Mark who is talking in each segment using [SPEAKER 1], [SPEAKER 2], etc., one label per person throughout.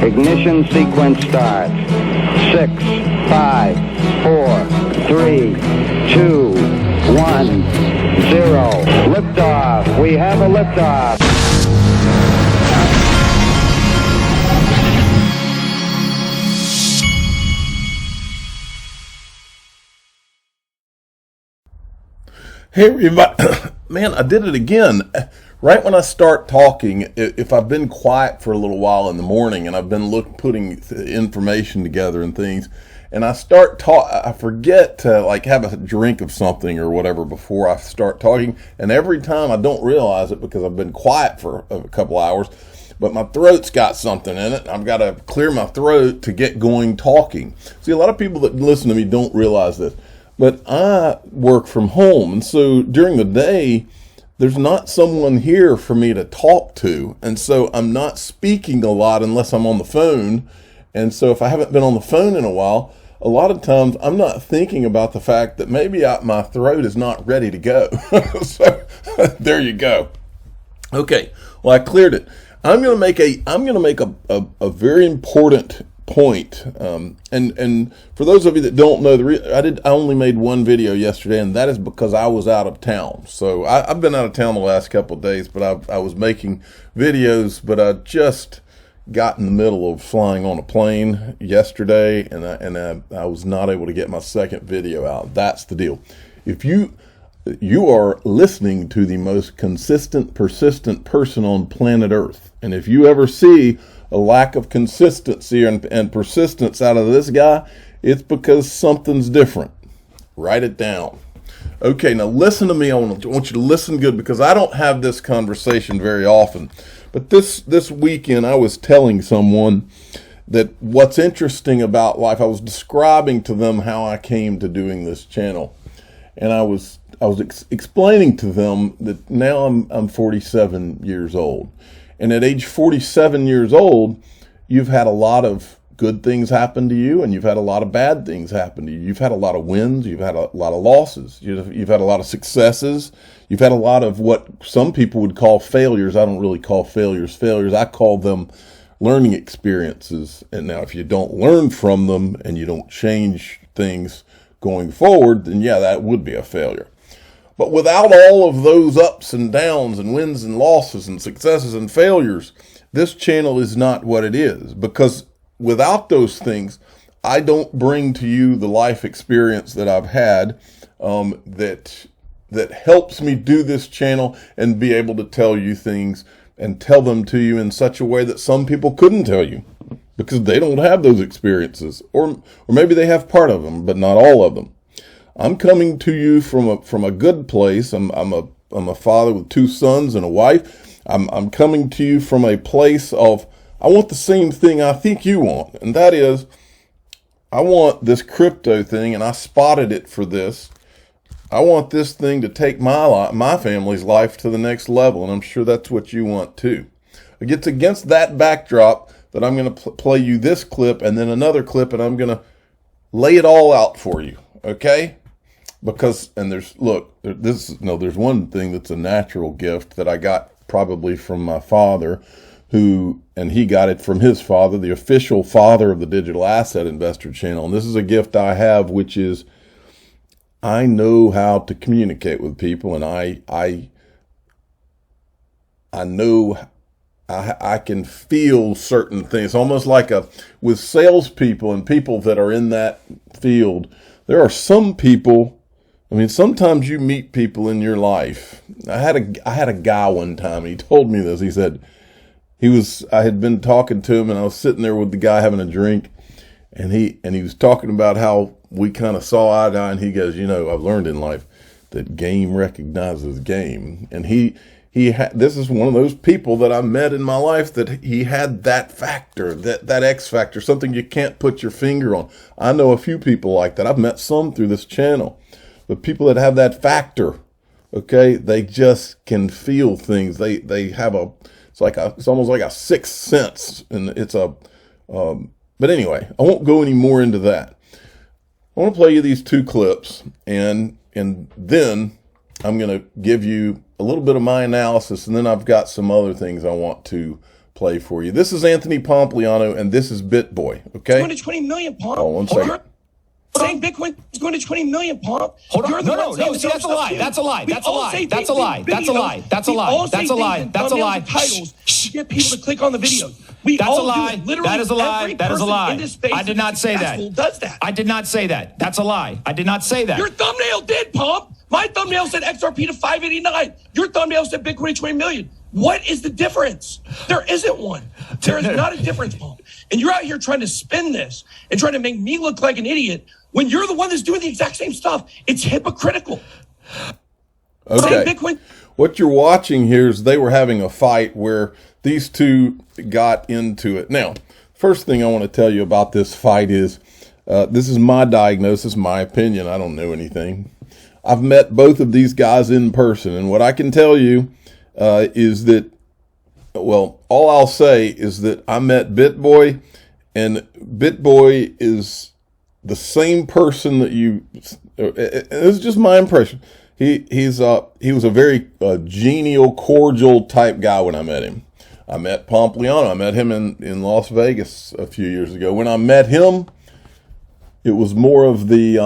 [SPEAKER 1] Ignition sequence starts. 6, 5, 4, 3, 2, 1, 0. Liftoff. We have a liftoff.
[SPEAKER 2] Hey everybody, man, I did it again. Right when I start talking, if I've been quiet for a little while in the morning and I've been putting information together and things, and I start I forget to like have a drink of something or whatever before I start talking, and every time I don't realize it because I've been quiet for a couple hours, but my throat's got something in it. I've got to clear my throat to get going talking. See, a lot of people that listen to me don't realize this. But I work from home, and so during the day, there's not someone here for me to talk to, and so I'm not speaking a lot unless I'm on the phone, and so if I haven't been on the phone in a while, a lot of times I'm not thinking about the fact that maybe my throat is not ready to go. So there you go. Okay, well, I cleared it. I'm going to make a very important point, and for those of you that don't know, I only made one video yesterday, and that is because I was out of town. So I've been out of town the last couple of days, but I was making videos, but I just got in the middle of flying on a plane yesterday, and I was not able to get my second video out. That's the deal. If you are listening to the most consistent, persistent person on planet Earth, and if you ever see a lack of consistency and persistence out of this guy, it's because something's different. Write it down. Okay, now listen to me. I want you to listen good, because I don't have this conversation very often. But this weekend, I was telling someone that what's interesting about life, I was describing to them how I came to doing this channel. And I was explaining to them that now I'm 47 years old. And at age 47 years old, you've had a lot of good things happen to you, and you've had a lot of bad things happen to you. You've had a lot of wins. You've had a lot of losses. You've had a lot of successes. You've had a lot of what some people would call failures. I don't really call failures. I call them learning experiences. And now if you don't learn from them and you don't change things going forward, then yeah, that would be a failure. But without all of those ups and downs and wins and losses and successes and failures, this channel is not what it is. Because without those things, I don't bring to you the life experience that I've had that helps me do this channel and be able to tell you things and tell them to you in such a way that some people couldn't tell you because they don't have those experiences. Or maybe they have part of them, but not all of them. I'm coming to you from a good place. I'm a father with 2 sons and a wife. I'm coming to you from a place of, I want the same thing I think you want, and that is, I want this crypto thing, and I spotted it for this. I want this thing to take my family's life to the next level, and I'm sure that's what you want too. It's against that backdrop that I'm going to play you this clip and then another clip, and I'm going to lay it all out for you. Okay? Because, and there's one thing that's a natural gift that I got probably from my father, and he got it from his father, the official father of the Digital Asset Investor channel. And this is a gift I have, which is I know how to communicate with people, and I know I can feel certain things. Almost like with salespeople and people that are in that field, there are some people. I mean, sometimes you meet people in your life. I had a guy one time, and he told me this. He said I had been talking to him, and I was sitting there with the guy having a drink, and he was talking about how we kind of saw eye to eye, and he goes, I've learned in life that game recognizes game. And this is one of those people that I met in my life that he had that factor, that X factor, something you can't put your finger on. I know a few people like that. I've met some through this channel. But people that have that factor, okay, they just can feel things. They have it's almost like a sixth sense, and but anyway, I won't go any more into that. I want to play you these 2 clips, and then I'm going to give you a little bit of my analysis, and then I've got some other things I want to play for you. This is Anthony Pompliano, and this is BitBoy. Okay.
[SPEAKER 3] Going to 20 million, Pomp.
[SPEAKER 2] Oh, one second.
[SPEAKER 3] Saying Bitcoin is going to 20 million, Pomp.
[SPEAKER 4] Hold on. No. See, that's a lie. That's a lie. That's a lie. That's a lie. That's a lie. That's a lie. That's a lie. That's a lie.
[SPEAKER 3] Titles to get people to click on the videos.
[SPEAKER 4] That's a lie. That is a lie. That is a lie. I did not say that.
[SPEAKER 3] Does that?
[SPEAKER 4] I did not say that. That's a lie. I did not say that.
[SPEAKER 3] Your thumbnail did, Pomp. My thumbnail said XRP to 589. Your thumbnail said Bitcoin to 20 million. What is the difference? There isn't one. There is not a difference, Pomp. And you're out here trying to spin this and trying to make me look like an idiot when you're the one that's doing the exact same stuff. It's hypocritical.
[SPEAKER 2] Okay.
[SPEAKER 3] Bitcoin.
[SPEAKER 2] What you're watching here is they were having a fight where these two got into it. Now, first thing I want to tell you about this fight is, this is my diagnosis, my opinion. I don't know anything. I've met both of these guys in person, and what I can tell you is that, well, all I'll say is that I met BitBoy, and BitBoy is the same person that you, it's just my impression. He was a very genial, cordial type guy when I met him. I met Pompliano. I met him in Las Vegas a few years ago. When I met him, it was more of the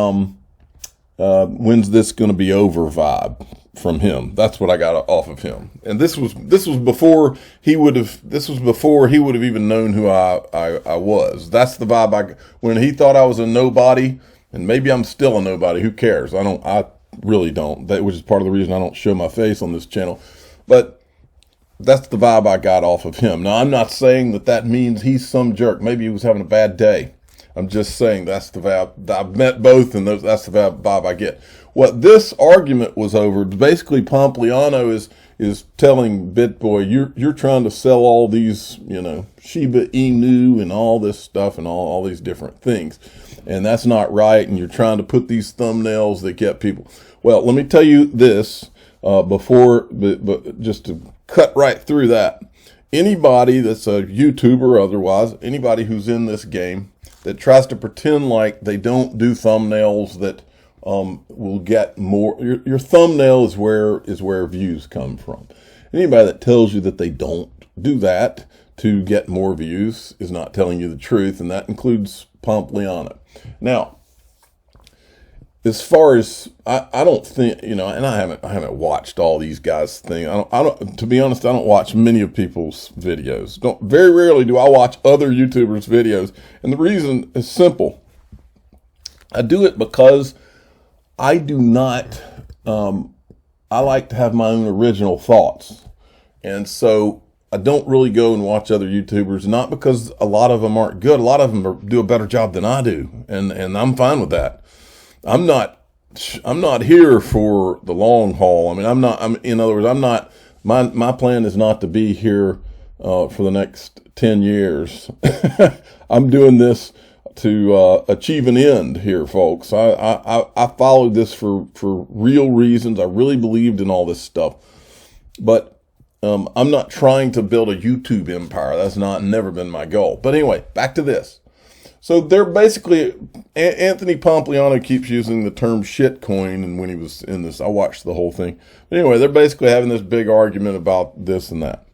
[SPEAKER 2] when's this going to be over vibe from him. That's what I got off of him. And this was before he would have even known who I was. That's the vibe when he thought I was a nobody, and maybe I'm still a nobody. Who cares? I really don't. Which is part of the reason I don't show my face on this channel. But that's the vibe I got off of him. Now, I'm not saying that means he's some jerk. Maybe he was having a bad day. I'm just saying that's the vibe. I've met both, and that's the vibe I get. What this argument was over, basically Pompliano is telling BitBoy, you're trying to sell all these, Shiba Inu and all this stuff and all these different things. And that's not right, and you're trying to put these thumbnails that get people. Well, let me tell you this but just to cut right through that. Anybody that's a YouTuber or otherwise, anybody who's in this game that tries to pretend like they don't do thumbnails that will get more. Your thumbnail is where views come from. Anybody that tells you that they don't do that to get more views is not telling you the truth, and that includes Pompliano. Now, as far as I don't think, and I haven't watched all these guys' thing. I don't. To be honest, I don't watch many of people's videos. Very rarely do I watch other YouTubers' videos, and the reason is simple. I do it because I do not. I like to have my own original thoughts, and so I don't really go and watch other YouTubers. Not because a lot of them aren't good. A lot of them do a better job than I do, and I'm fine with that. I'm not here for the long haul. I mean, in other words, my plan is not to be here for the next 10 years. I'm doing this to achieve an end here, folks. I followed this for real reasons. I really believed in all this stuff, but I'm not trying to build a YouTube empire. That's never been my goal. But anyway, back to this. So they're basically, Anthony Pompliano keeps using the term shitcoin, and when he was in this, I watched the whole thing. But anyway, they're basically having this big argument about this and that.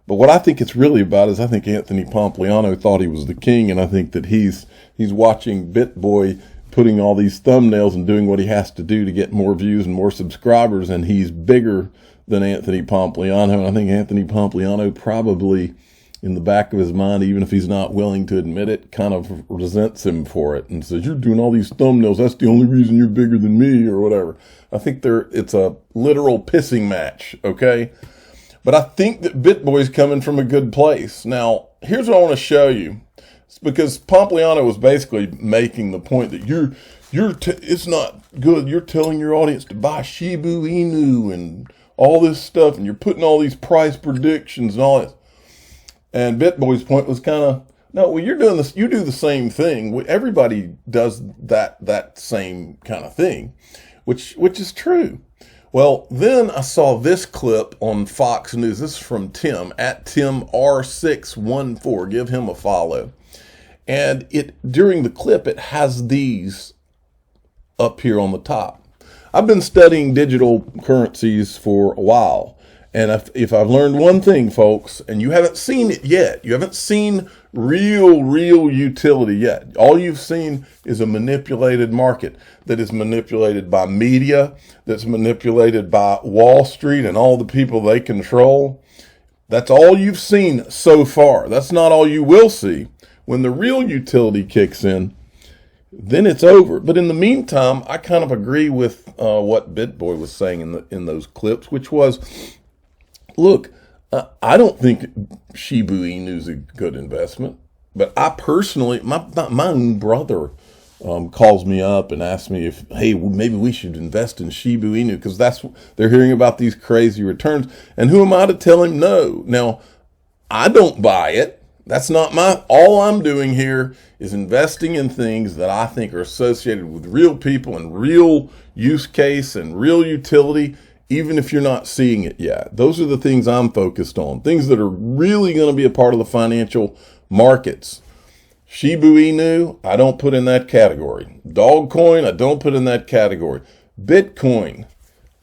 [SPEAKER 2] But what I think it's really about is I think Anthony Pompliano thought he was the king, and I think that he's watching BitBoy putting all these thumbnails and doing what he has to do to get more views and more subscribers, and he's bigger than Anthony Pompliano. And I think Anthony Pompliano probably, in the back of his mind, even if he's not willing to admit it, kind of resents him for it and says, you're doing all these thumbnails, that's the only reason you're bigger than me, or whatever. I think it's a literal pissing match, okay? But I think that BitBoy's coming from a good place. Now, here's what I want to show you. It's because Pompliano was basically making the point that it's not good. You're telling your audience to buy Shiba Inu and all this stuff, and you're putting all these price predictions and all this. And BitBoy's point was kind of, no, well, you're doing this. You do the same thing. Everybody does that same kind of thing, which is true. Well, then I saw this clip on Fox News. This is from Tim, at TimR614. Give him a follow. And during the clip, it has these up here on the top. I've been studying digital currencies for a while. And if I've learned one thing, folks, and you haven't seen it yet, you haven't seen real utility yet. All you've seen is a manipulated market that is manipulated by media, that's manipulated by Wall Street and all the people they control. That's all you've seen so far. That's not all you will see. When the real utility kicks in, then it's over. But in the meantime, I kind of agree with what BitBoy was saying in those clips, which was, look, I don't think Shiba Inu is a good investment, but I personally, my own brother calls me up and asks me if, hey, maybe we should invest in Shiba Inu because they're hearing about these crazy returns. And who am I to tell him no? Now, I don't buy it. That's not all I'm doing here is investing in things that I think are associated with real people and real use case and real utility, even if you're not seeing it yet. Those are the things I'm focused on, things that are really going to be a part of the financial markets. Shiba Inu, I don't put in that category. Dogcoin, I don't put in that category. Bitcoin,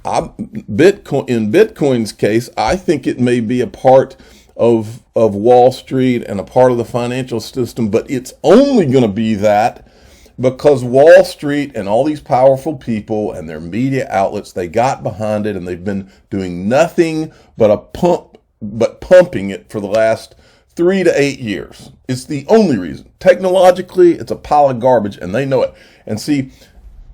[SPEAKER 2] in Bitcoin's case, I think it may be a part of Wall Street and a part of the financial system, but it's only going to be that because Wall Street and all these powerful people and their media outlets, they got behind it and they've been doing nothing but pumping it for the last 3 to 8 years. It's the only reason. Technologically, it's a pile of garbage and they know it. And see,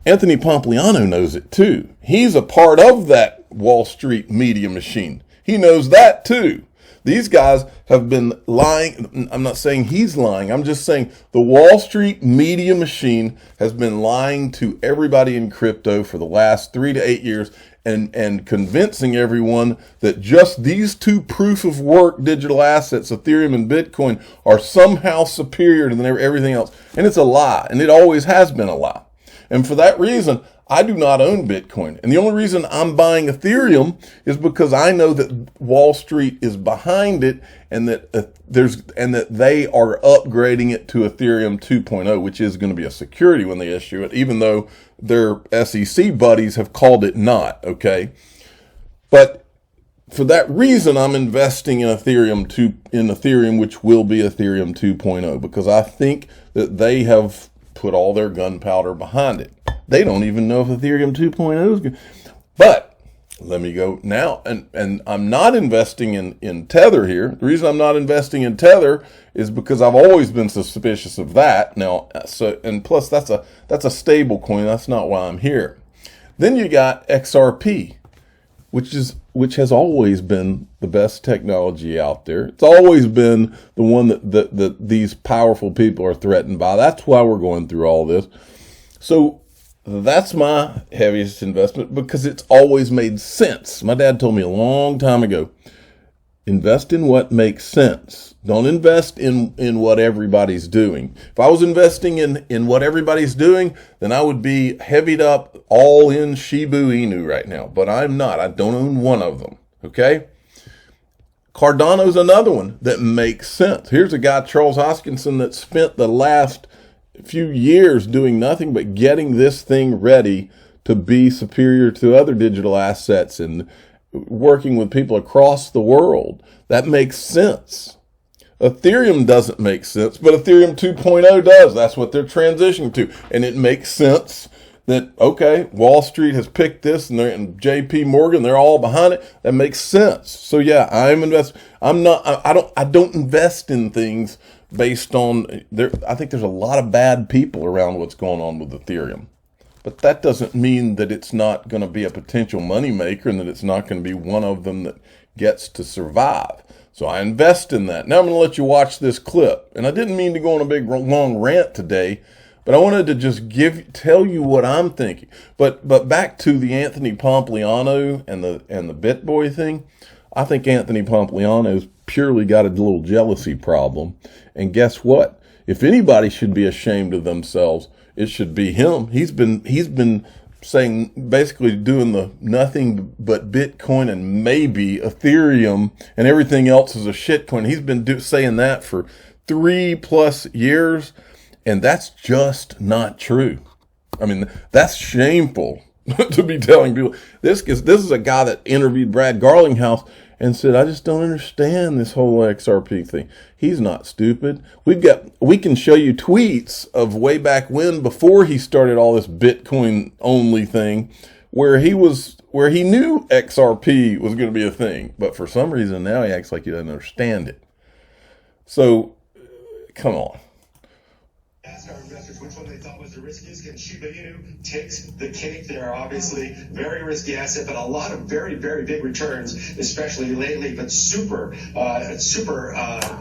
[SPEAKER 2] Anthony Pompliano knows it too. He's a part of that Wall Street media machine. He knows that too. These guys have been lying. I'm not saying he's lying. I'm just saying the Wall Street media machine has been lying to everybody in crypto for the last 3 to 8 years and convincing everyone that just these two proof of work digital assets, Ethereum and Bitcoin, are somehow superior to everything else. And it's a lie. And it always has been a lie. And for that reason, I do not own Bitcoin. And the only reason I'm buying Ethereum is because I know that Wall Street is behind it and that that they are upgrading it to Ethereum 2.0, which is going to be a security when they issue it, even though their SEC buddies have called it not, okay? But for that reason, I'm investing in Ethereum, which will be Ethereum 2.0, because I think that they have put all their gunpowder behind it. They don't even know if Ethereum 2.0 is good. But let me go now. And I'm not investing in Tether here. The reason I'm not investing in Tether is because I've always been suspicious of that. Now, and plus that's a stable coin. That's not why I'm here. Then you got XRP, which has always been the best technology out there. It's always been the one that these powerful people are threatened by. That's why we're going through all this. So that's my heaviest investment because it's always made sense. My dad told me a long time ago, invest in what makes sense. Don't invest in what everybody's doing. If I was investing in what everybody's doing, then I would be heavied up all in Shiba Inu right now. But I'm not. I don't own one of them. Okay? Cardano's another one that makes sense. Here's a guy, Charles Hoskinson, that spent the last few years doing nothing but getting this thing ready to be superior to other digital assets and working with people across the world. That makes sense. Ethereum doesn't make sense, but Ethereum 2.0 does. That's what they're transitioning to. And it makes sense that, okay, Wall Street has picked this and JP Morgan, they're all behind it. That makes sense. So yeah, I don't invest in things based on I think there's a lot of bad people around what's going on with Ethereum. But that doesn't mean that it's not going to be a potential moneymaker and that it's not going to be one of them that gets to survive. So I invest in that. Now I'm going to let you watch this clip. And I didn't mean to go on a big long rant today, but I wanted to just tell you what I'm thinking. But back to the Anthony Pompliano and the BitBoy thing. I think Anthony Pompliano's purely got a little jealousy problem. And guess what? If anybody should be ashamed of themselves, it should be him. He's been saying, basically doing the nothing but Bitcoin and maybe Ethereum and everything else is a shitcoin. He's been saying that for 3+ years, and that's just not true. I mean, that's shameful to be telling people. This is a guy that interviewed Brad Garlinghouse, and said, I just don't understand this whole XRP thing. He's not stupid. We can show you tweets of way back when, before he started all this Bitcoin only thing, where he knew XRP was going to be a thing, but for some reason now he acts like he doesn't understand it. So, come on.
[SPEAKER 5] Ask our investors which one they thought was the riskiest, and Shiba Inu takes the cake. They're obviously very risky asset, but a lot of very, very big returns, especially lately, but super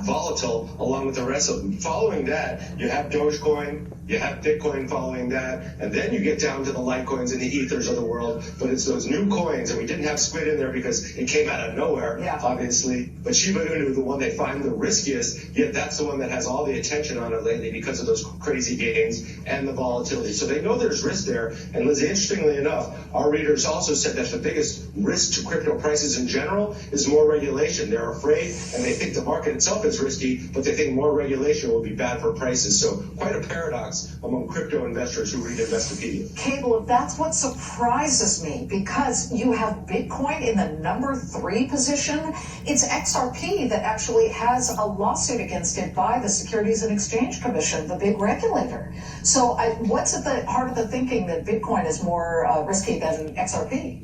[SPEAKER 5] volatile along with the rest of them. Following that, you have Dogecoin, you have Bitcoin following that, and then you get down to the Litecoins and the Ethers of the world, but it's those new coins, and we didn't have Squid in there because it came out of nowhere, obviously, but Shiba Inu, the one they find the riskiest, yet that's the one that has all the attention on it lately because of those crazy gains and the volatility. So they know there's risk there, and Lizzie, interestingly enough, our readers also said that the biggest risk to crypto prices in general is more regulation. They're afraid, and they think the market itself is risky, but they think more regulation will be bad for prices. So quite a paradox among crypto investors who read Investopedia.
[SPEAKER 6] Cable, that's what surprises me, because you have Bitcoin in the number 3 position. It's XRP that actually has a lawsuit against it by the Securities and Exchange Commission, the big regulator. So what's at the heart of the thinking that Bitcoin is more risky than XRP?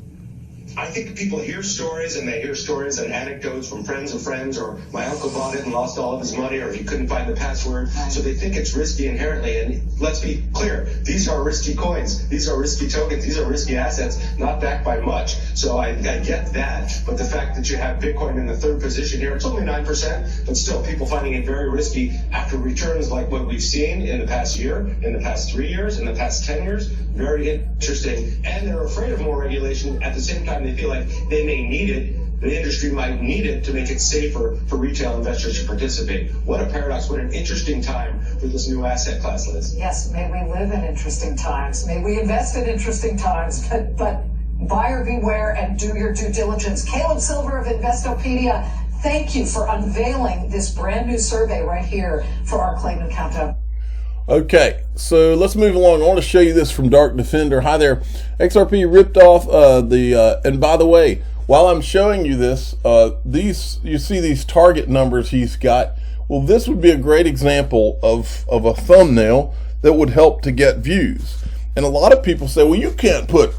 [SPEAKER 5] I think people hear stories, and they hear stories and anecdotes from friends of friends, or my uncle bought it and lost all of his money, or he couldn't find the password. So they think it's risky inherently. And let's be clear, these are risky coins. These are risky tokens. These are risky assets, not backed by much. So I get that. But the fact that you have Bitcoin in the 3rd position here, it's only 9%, but still people finding it very risky after returns like what we've seen in the past year, in the past 3 years, in the past 10 years. Very interesting. And they're afraid of more regulation. At the same time, they feel like they may need it. The industry might need it to make it safer for retail investors to participate. What a paradox. What an interesting time for this new asset class, Liz.
[SPEAKER 6] Yes, may we live in interesting times. May we invest in interesting times. But buyer beware and do your due diligence. Caleb Silver of Investopedia, thank you for unveiling this brand new survey right here for our Claimant Countdown.
[SPEAKER 2] Okay, so let's move along. I want to show you this from Dark Defender. Hi there. XRP ripped off and by the way, while I'm showing you this, you see these target numbers he's got. Well, this would be a great example of a thumbnail that would help to get views. And a lot of people say, well, you can't put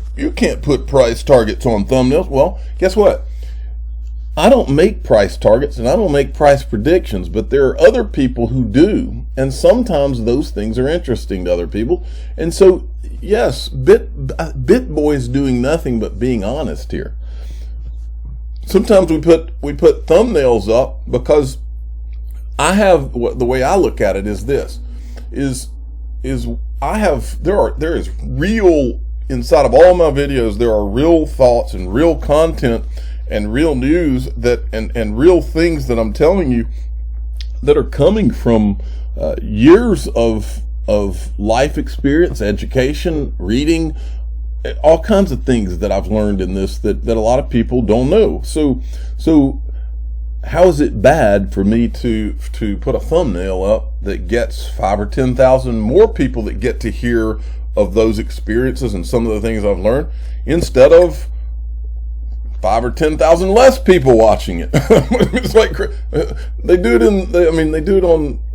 [SPEAKER 2] price targets on thumbnails. Well, guess what? I don't make price targets and I don't make price predictions, but there are other people who do, and sometimes those things are interesting to other people. And so, yes, BitBoy is doing nothing but being honest here. Sometimes we put thumbnails up because the way I look at it is this: there is real, inside of all my videos, there are real thoughts and real content and real news and real things that I'm telling you that are coming from years of life experience, education, reading, all kinds of things that I've learned in this that a lot of people don't know. So how is it bad for me to put a thumbnail up that gets 5,000 or 10,000 more people that get to hear of those experiences and some of the things I've learned, instead of 5,000 or 10,000 less people watching it? It's like they do it on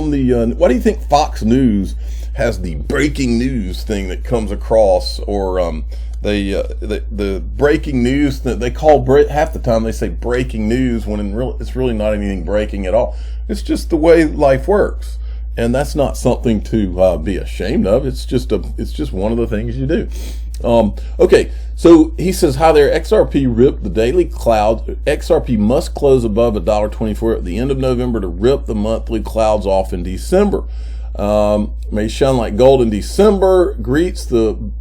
[SPEAKER 2] the. Why do you think Fox News has the breaking news thing that comes across, or the breaking news that they call half the time they say breaking news when it's really not anything breaking at all. It's just the way life works, and that's not something to be ashamed of. It's just one of the things you do. Okay, so he says, hi there, XRP ripped the daily clouds. XRP must close above $1.24 at the end of November to rip the monthly clouds off in December. May shine like gold in December. Greets to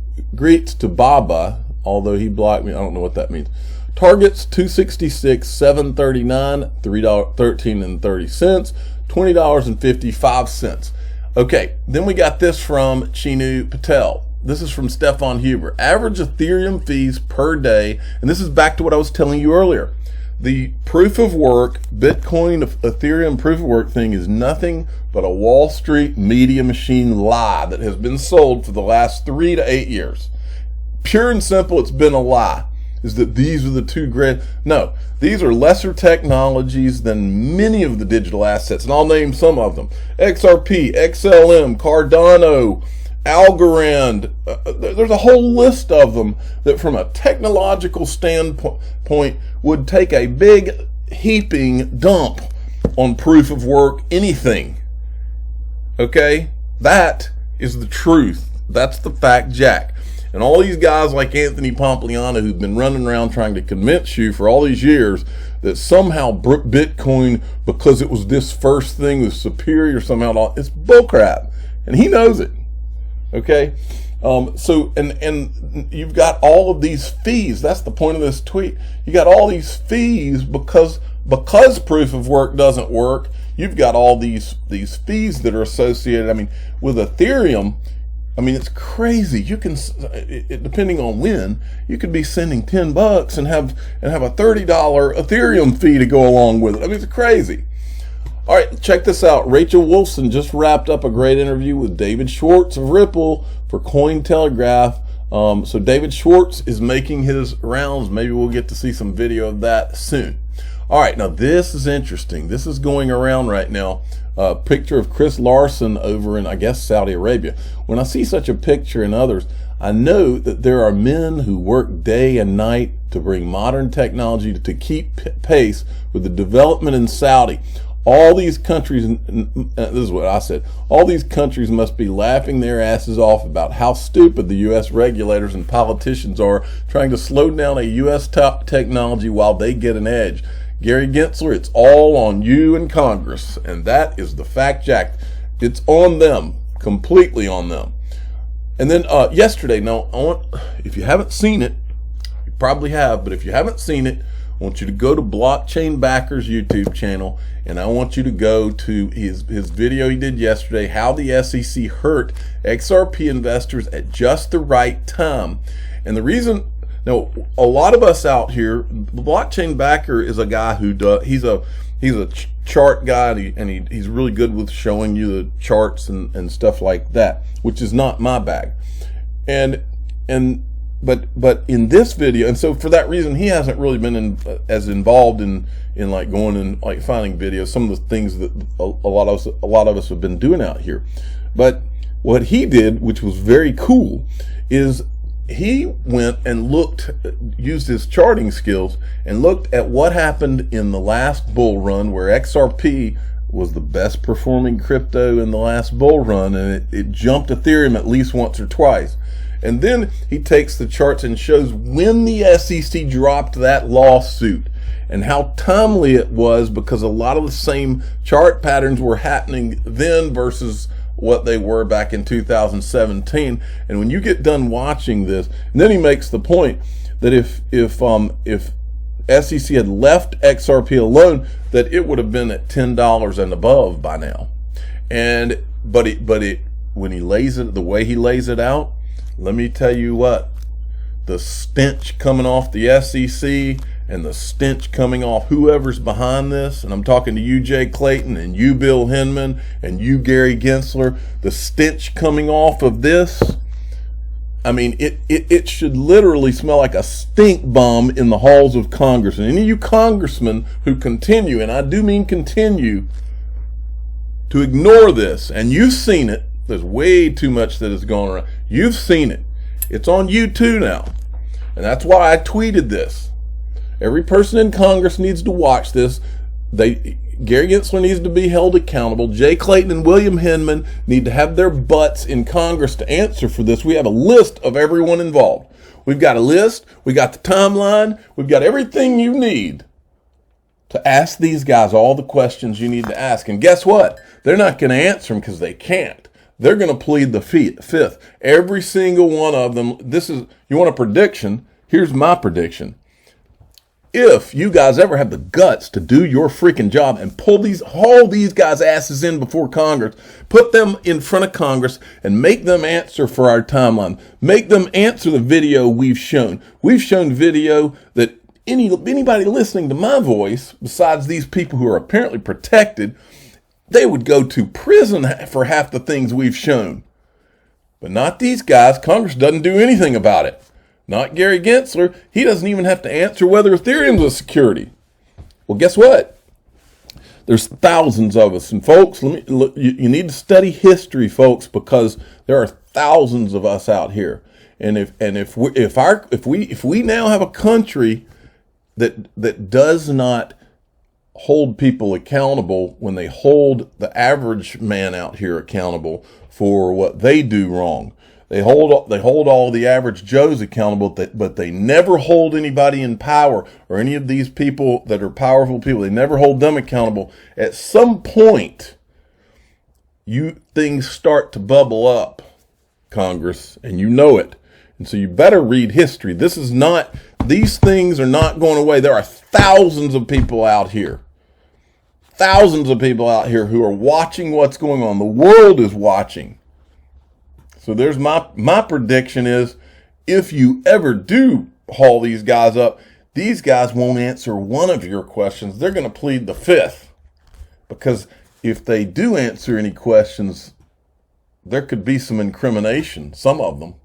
[SPEAKER 2] Baba, although he blocked me. I don't know what that means. Targets 266, 739, $3.13.30, $20.55. Okay, then we got this from Chinu Patel. This is from Stefan Huber. Average Ethereum fees per day, and this is back to what I was telling you earlier. The proof of work, Bitcoin, Ethereum proof of work thing is nothing but a Wall Street media machine lie that has been sold for the last 3 to 8 years. Pure and simple, it's been a lie. is that these are the two great. No, these are lesser technologies than many of the digital assets, and I'll name some of them: XRP, XLM, Cardano, Algorand. There's a whole list of them that from a technological standpoint would take a big heaping dump on proof of work anything. Okay? That is the truth. That's the fact, Jack. And all these guys like Anthony Pompliano who've been running around trying to convince you for all these years that somehow Bitcoin, because it was this first thing, was superior somehow. It's bullcrap. And he knows it. Okay? So you've got all of these fees. That's the point of this tweet. You got all these fees because proof of work doesn't work. You've got all these fees that are associated. I mean, with Ethereum, I mean, it's crazy. You can, depending on when, you could be sending $10 and have a $30 Ethereum fee to go along with it. I mean, it's crazy. All right, check this out. Rachel Wolfson just wrapped up a great interview with David Schwartz of Ripple for Cointelegraph. So David Schwartz is making his rounds. Maybe we'll get to see some video of that soon. All right, now this is interesting. This is going around right now. A picture of Chris Larson over in, I guess, Saudi Arabia. When I see such a picture and others, I know that there are men who work day and night to bring modern technology to keep pace with the development in Saudi. All these countries, this is what I said, all these countries must be laughing their asses off about how stupid the U.S. regulators and politicians are trying to slow down a U.S. top technology while they get an edge. Gary Gensler, it's all on you and Congress, and that is the fact, Jack. It's on them, completely on them. And then yesterday, now, if you haven't seen it, you probably have, but if you haven't seen it, I want you to go to Blockchain Backer's YouTube channel, and I want you to go to his video he did yesterday, how the SEC hurt XRP investors at just the right time. And the reason, now, a lot of us out here, the Blockchain Backer is a guy who does, he's a chart guy, and he's really good with showing you the charts and stuff like that, which is not my bag. But in this video, and so for that reason, he hasn't really been as involved in like going and like finding videos, some of the things that a lot of us have been doing out here. But what he did, which was very cool, is he went and used his charting skills and looked at what happened in the last bull run, where XRP was the best performing crypto in the last bull run, and it jumped Ethereum at least once or twice. And then he takes the charts and shows when the SEC dropped that lawsuit and how timely it was, because a lot of the same chart patterns were happening then versus what they were back in 2017. And when you get done watching this, and then he makes the point that if SEC had left XRP alone, that it would have been at $10 and above by now. But when he lays it the way he lays it out, let me tell you what, the stench coming off the SEC and the stench coming off whoever's behind this, and I'm talking to you, Jay Clayton, and you, Bill Hinman, and you, Gary Gensler, the stench coming off of this, I mean, it should literally smell like a stink bomb in the halls of Congress. And any of you congressmen who continue, and I do mean continue, to ignore this, and you've seen it, there's way too much that has gone around. You've seen it. It's on YouTube now. And that's why I tweeted this. Every person in Congress needs to watch this. Gary Gensler needs to be held accountable. Jay Clayton and William Hinman need to have their butts in Congress to answer for this. We have a list of everyone involved. We've got a list. We got the timeline. We've got everything you need to ask these guys all the questions you need to ask. And guess what? They're not going to answer them because they can't. They're going to plead the fifth. Every single one of them. You want a prediction? Here's my prediction. If you guys ever have the guts to do your freaking job and haul these guys' asses in before Congress, put them in front of Congress and make them answer for our timeline. Make them answer the video we've shown. We've shown video that anybody listening to my voice, besides these people who are apparently protected, they would go to prison for half the things we've shown. But not these guys. Congress doesn't do anything about it. not Gary Gensler. He doesn't even have to answer whether Ethereum's a security. Well, guess what? There's thousands of us, and folks, you need to study history, folks, because there are thousands of us out here. And if we now have a country that does not hold people accountable when they hold the average man out here accountable for what they do wrong, they hold all the average Joes accountable, but they never hold anybody in power or any of these people that are powerful people. They never hold them accountable. At some point, things start to bubble up, Congress, and you know it. And so you better read history. These things are not going away. There are thousands of people out here. Thousands of people out here who are watching what's going on. The world is watching. So there's my prediction is, if you ever do haul these guys up, these guys won't answer one of your questions. They're going to plead the fifth. Because if they do answer any questions, there could be some incrimination, some of them.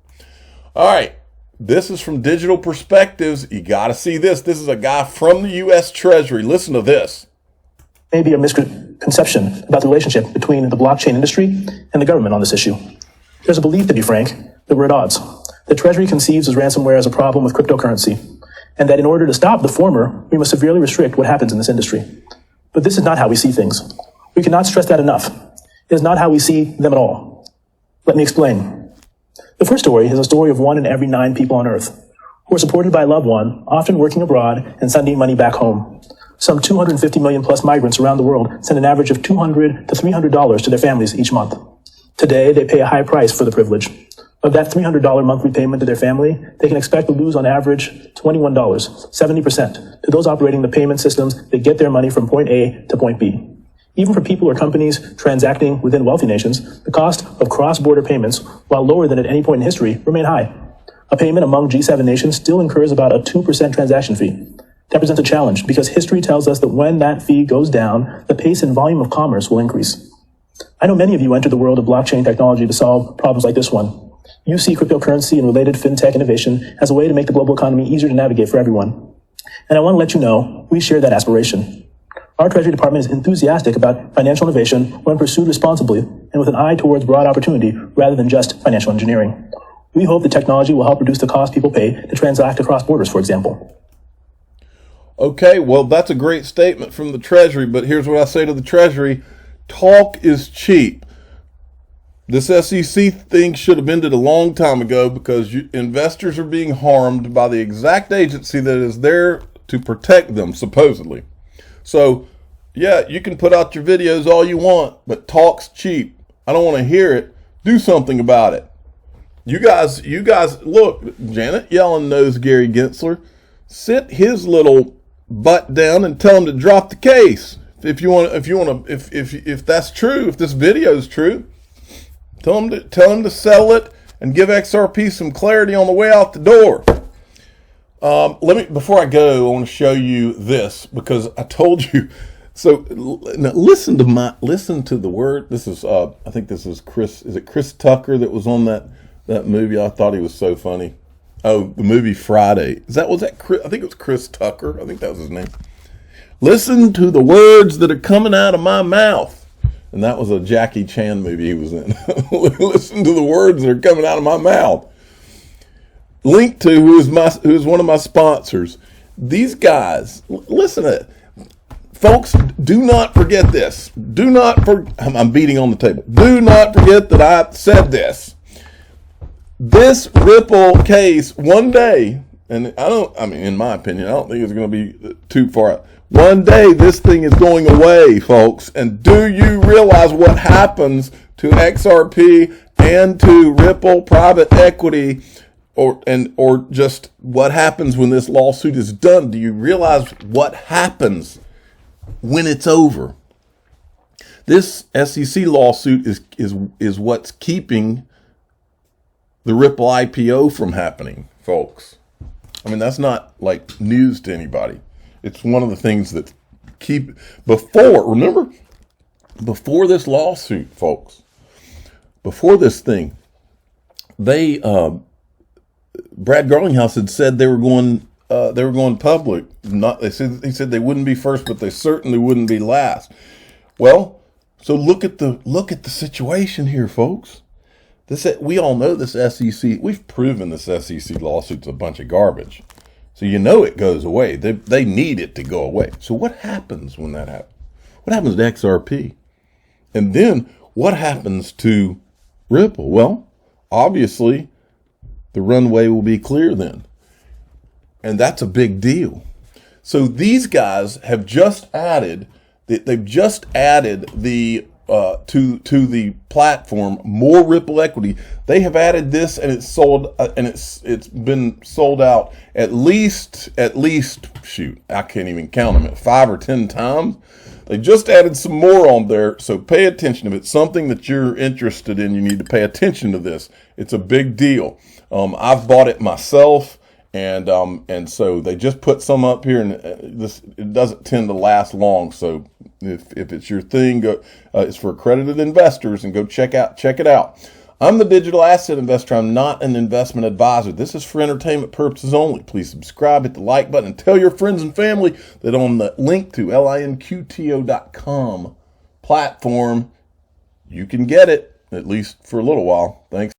[SPEAKER 2] All right, this is from Digital Perspectives. You got to see this. This is a guy from the U.S. Treasury. Listen to this.
[SPEAKER 7] Maybe a misconception about the relationship between the blockchain industry and the government on this issue. There's a belief, to be frank, that we're at odds. The Treasury conceives as ransomware as a problem with cryptocurrency, and that in order to stop the former, we must severely restrict what happens in this industry. But this is not how we see things. We cannot stress that enough. It is not how we see them at all. Let me explain. The first story is a story of 1 in every 9 people on Earth who are supported by a loved one, often working abroad and sending money back home. Some 250 million plus migrants around the world send an average of $200 to $300 to their families each month. Today, they pay a high price for the privilege. Of that $300 monthly payment to their family, they can expect to lose on average $21, 70%, to those operating the payment systems that get their money from point A to point B. Even for people or companies transacting within wealthy nations, the cost of cross-border payments, while lower than at any point in history, remain high. A payment among G7 nations still incurs about a 2% transaction fee. That presents a challenge because history tells us that when that fee goes down, the pace and volume of commerce will increase. I know many of you entered the world of blockchain technology to solve problems like this one. You see cryptocurrency and related fintech innovation as a way to make the global economy easier to navigate for everyone. And I want to let you know, we share that aspiration. Our Treasury Department is enthusiastic about financial innovation when pursued responsibly and with an eye towards broad opportunity rather than just financial engineering. We hope the technology will help reduce the cost people pay to transact across borders, for example.
[SPEAKER 2] Okay, well, that's a great statement from the Treasury, but here's what I say to the Treasury. Talk is cheap. This SEC thing should have ended a long time ago because investors are being harmed by the exact agency that is there to protect them, supposedly. So, yeah, you can put out your videos all you want, but talk's cheap. I don't want to hear it. Do something about it. You guys, look, Janet Yellen knows Gary Gensler. Sit his little butt down and tell him to drop the case. If that's true, if this video is true, tell him to settle it and give XRP some clarity on the way out the door. Before I go, I want to show you this because I told you. So now listen to the word. This is I think this is Chris. Is it Chris Tucker that was on that movie? I thought he was so funny. Oh, the movie Friday. Was that Chris? I think it was Chris Tucker. I think that was his name. Listen to the words that are coming out of my mouth. And that was a Jackie Chan movie he was in. Listen to the words that are coming out of my mouth. Link to who's one of my sponsors. These guys, listen to it. Folks, do not forget this. I'm beating on the table. Do not forget that I said this. This Ripple case one day, and in my opinion, I don't think it's going to be too far out. One day, this thing is going away, folks. And do you realize what happens to XRP and to Ripple private equity, or just what happens when this lawsuit is done? Do you realize what happens when it's over? This SEC lawsuit is what's keeping the Ripple IPO from happening, folks. I mean, that's not like news to anybody. It's one of the things that before this lawsuit, folks, before this thing, they Brad Garlinghouse had said they were going public. He said they wouldn't be first, but they certainly wouldn't be last. Well, so look at the situation here, folks. We all know this SEC. We've proven this SEC lawsuit's a bunch of garbage. So you know it goes away. They need it to go away. So what happens when that happens? What happens to XRP? And then what happens to Ripple? Well, obviously, the runway will be clear then. And that's a big deal. So these guys have just added, they've just added the to the platform more Ripple equity. They have added this, and it's sold, and it's been sold out at least shoot, I can't even count them, at 5 or 10 times. They just added some more on there, so pay attention. If it's something that you're interested in, you need to pay attention to this. It's a big deal. I've bought it myself, and so they just put some up here, and it doesn't tend to last long. So if it's your thing, go. It's for accredited investors, and go check it out. I'm the digital asset investor. I'm not an investment advisor. This is for entertainment purposes only. Please subscribe, hit the like button, and tell your friends and family that on the link to linqto.com platform, you can get it, at least for a little while. Thanks.